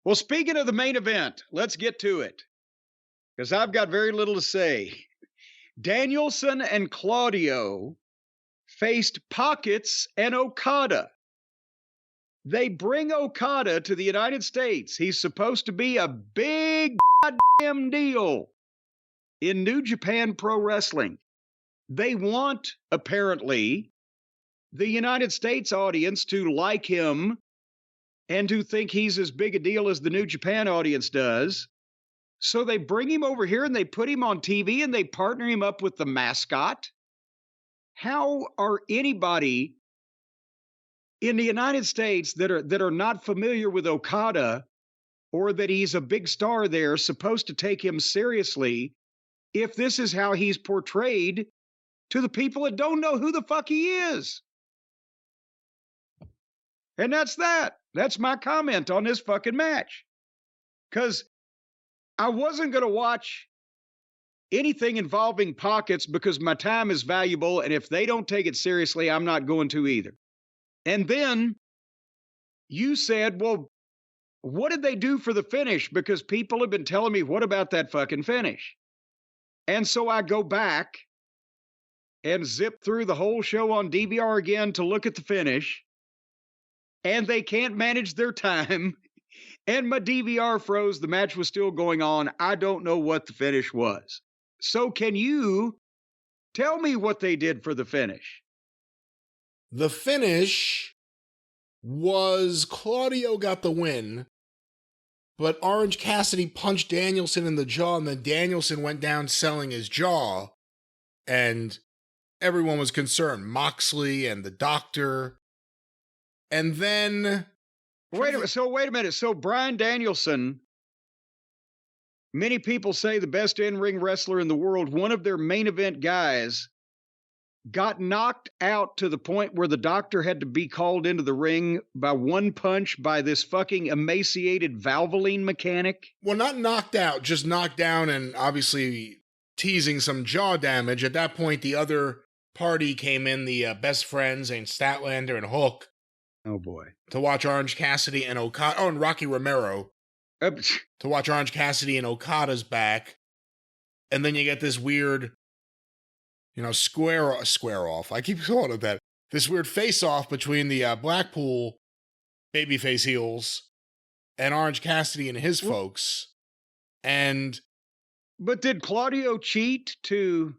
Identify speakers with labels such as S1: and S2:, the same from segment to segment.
S1: Well, speaking of the main event, let's get to it because I've got very little to say. Danielson and Claudio faced Pockets and Okada. They bring Okada to the United States. He's supposed to be a big goddamn deal in New Japan Pro Wrestling. They want, apparently, the United States audience to like him and to think he's as big a deal as the New Japan audience does. So they bring him over here and they put him on TV and they partner him up with the mascot. How are anybody in the United States that are not familiar with Okada or that he's a big star there supposed to take him seriously if this is how he's portrayed to the people that don't know who the fuck he is? And that's that. That's my comment on this fucking match. Because I wasn't going to watch anything involving Pockets because my time is valuable, and if they don't take it seriously, I'm not going to either. And then you said, well, what did they do for the finish? Because people have been telling me, what about that fucking finish? And so I go back and zip through the whole show on DVR again to look at the finish. And they can't manage their time. And my DVR froze. The match was still going on. I don't know what the finish was. So can you tell me what they did for the finish?
S2: The finish was Claudio got the win, but Orange Cassidy punched Danielson in the jaw, and then Danielson went down selling his jaw, and everyone was concerned. Moxley and the doctor. And then...
S1: Wait a minute. So Bryan Danielson, many people say the best in-ring wrestler in the world, one of their main event guys, got knocked out to the point where the doctor had to be called into the ring by one punch by this fucking emaciated Valvoline mechanic.
S2: Well, not knocked out, just knocked down and obviously teasing some jaw damage. At that point, the other party came in, the best friends, and Statlander and Hook.
S1: Oh, boy.
S2: To watch Orange Cassidy and Okada. Oh, and Rocky Romero. To watch Orange Cassidy and Okada's back. And then you get this weird, square off. I keep calling it that. This weird face-off between the Blackpool babyface heels and Orange Cassidy and his folks.
S1: But did Claudio cheat to...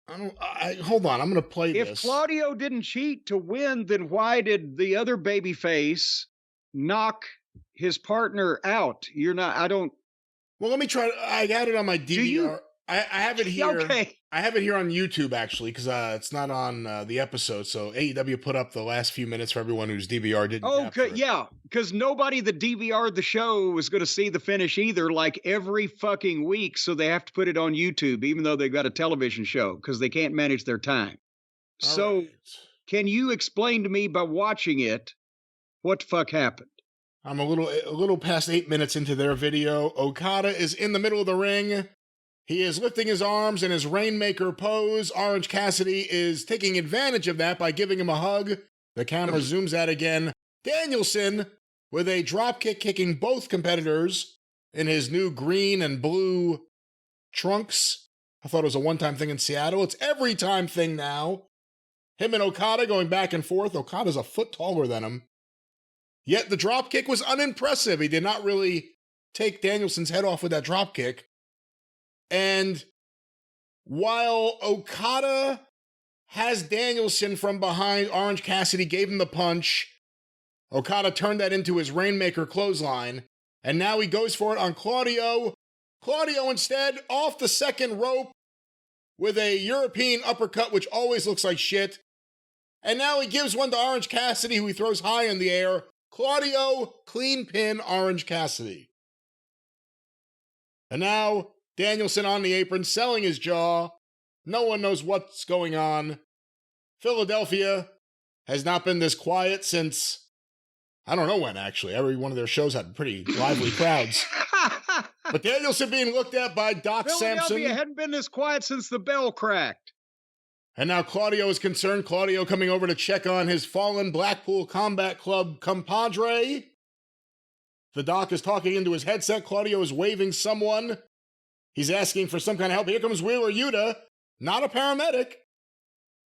S2: hold on, I'm going to play this.
S1: If Claudio didn't cheat to win, then why did the other babyface knock his partner out? Well,
S2: let me try. I got it on my DVR. I have it here.
S1: Okay.
S2: I have it here on YouTube, actually, because it's not on the episode. So AEW put up the last few minutes for everyone whose DVR didn't capture it.
S1: Yeah, because nobody that DVR'd the show was going to see the finish either, like every fucking week, so they have to put it on YouTube, even though they've got a television show, because they can't manage their time. All right. Can you explain to me, by watching it, what the fuck happened?
S2: I'm a little past 8 minutes into their video. Okada is in the middle of the ring. He is lifting his arms in his Rainmaker pose. Orange Cassidy is taking advantage of that by giving him a hug. The camera zooms out again. Danielson, with a dropkick, kicking both competitors in his new green and blue trunks. I thought it was a one-time thing in Seattle. It's every time thing now. Him and Okada going back and forth. Okada's a foot taller than him. Yet the dropkick was unimpressive. He did not really take Danielson's head off with that dropkick. And while Okada has Danielson from behind, Orange Cassidy gave him the punch. Okada turned that into his Rainmaker clothesline. And now he goes for it on Claudio. Claudio instead off the second rope with a European uppercut, which always looks like shit. And now he gives one to Orange Cassidy, who he throws high in the air. Claudio clean pin Orange Cassidy. And now Danielson on the apron, selling his jaw. No one knows what's going on. Philadelphia has not been this quiet since, I don't know when, actually. Every one of their shows had pretty lively crowds. But Danielson being looked at by Doc Sampson.
S1: Philadelphia hadn't been this quiet since the bell cracked.
S2: And now Claudio is concerned. Claudio coming over to check on his fallen Blackpool Combat Club compadre. The doc is talking into his headset. Claudio is waving someone. He's asking for some kind of help. Here comes Wheeler Yuta, not a paramedic.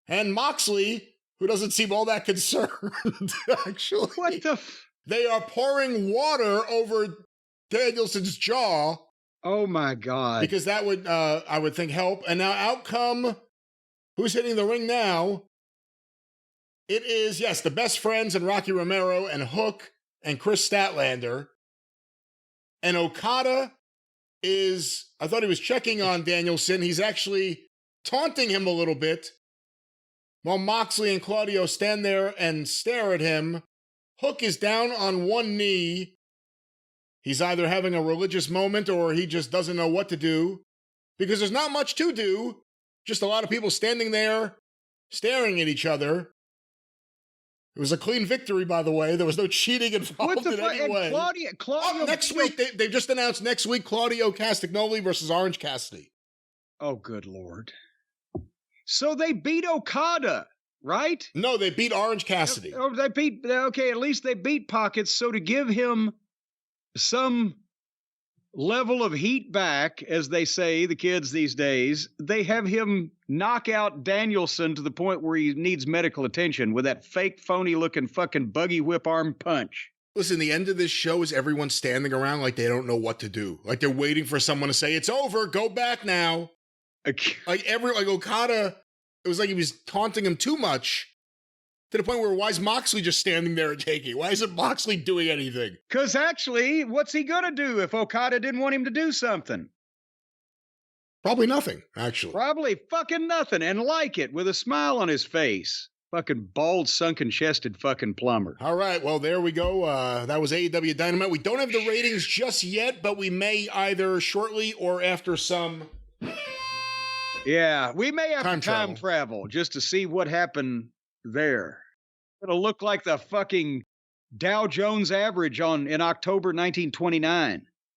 S2: And Moxley, who doesn't seem all that concerned, actually.
S1: What the
S2: They are pouring water over Danielson's jaw.
S1: Oh, my God.
S2: Because that would, I would think, help. And now out come, who's hitting the ring now? It is, yes, the Best Friends and Rocky Romero and Hook and Chris Statlander. And Okada is, I thought he was checking on Danielson. He's actually taunting him a little bit. While Moxley and Claudio stand there and stare at him. Hook is down on one knee. He's either having a religious moment or he just doesn't know what to do. Because there's not much to do. Just a lot of people standing there, staring at each other. It was a clean victory, by the way. There was no cheating involved in any way.
S1: Claudio,
S2: next week, they've just announced next week, Claudio Castagnoli versus Orange Cassidy.
S1: Oh, good Lord. So they beat Okada, right?
S2: No, they beat Orange Cassidy.
S1: Oh, they beat, okay, at least they beat Pockets. So to give him some level of heat back, as they say, the kids these days, they have him knock out Danielson to the point where he needs medical attention with that fake, phony-looking fucking buggy whip arm punch.
S2: Listen, the end of this show is everyone standing around like they don't know what to do. Like they're waiting for someone to say, it's over, go back now. Like Okada, it was like he was taunting him too much. To the point where, why is Moxley just standing there and taking? Why isn't Moxley doing anything?
S1: Because actually, what's he going to do if Okada didn't want him to do something?
S2: Probably nothing, actually.
S1: Probably fucking nothing, and like it, with a smile on his face. Fucking bald, sunken-chested fucking plumber.
S2: All right, well, there we go. That was AEW Dynamite. We don't have the ratings just yet, but we may either shortly or after some...
S1: Yeah, we may have time travel just to see what happened there. It'll look like the fucking Dow Jones average in October 1929.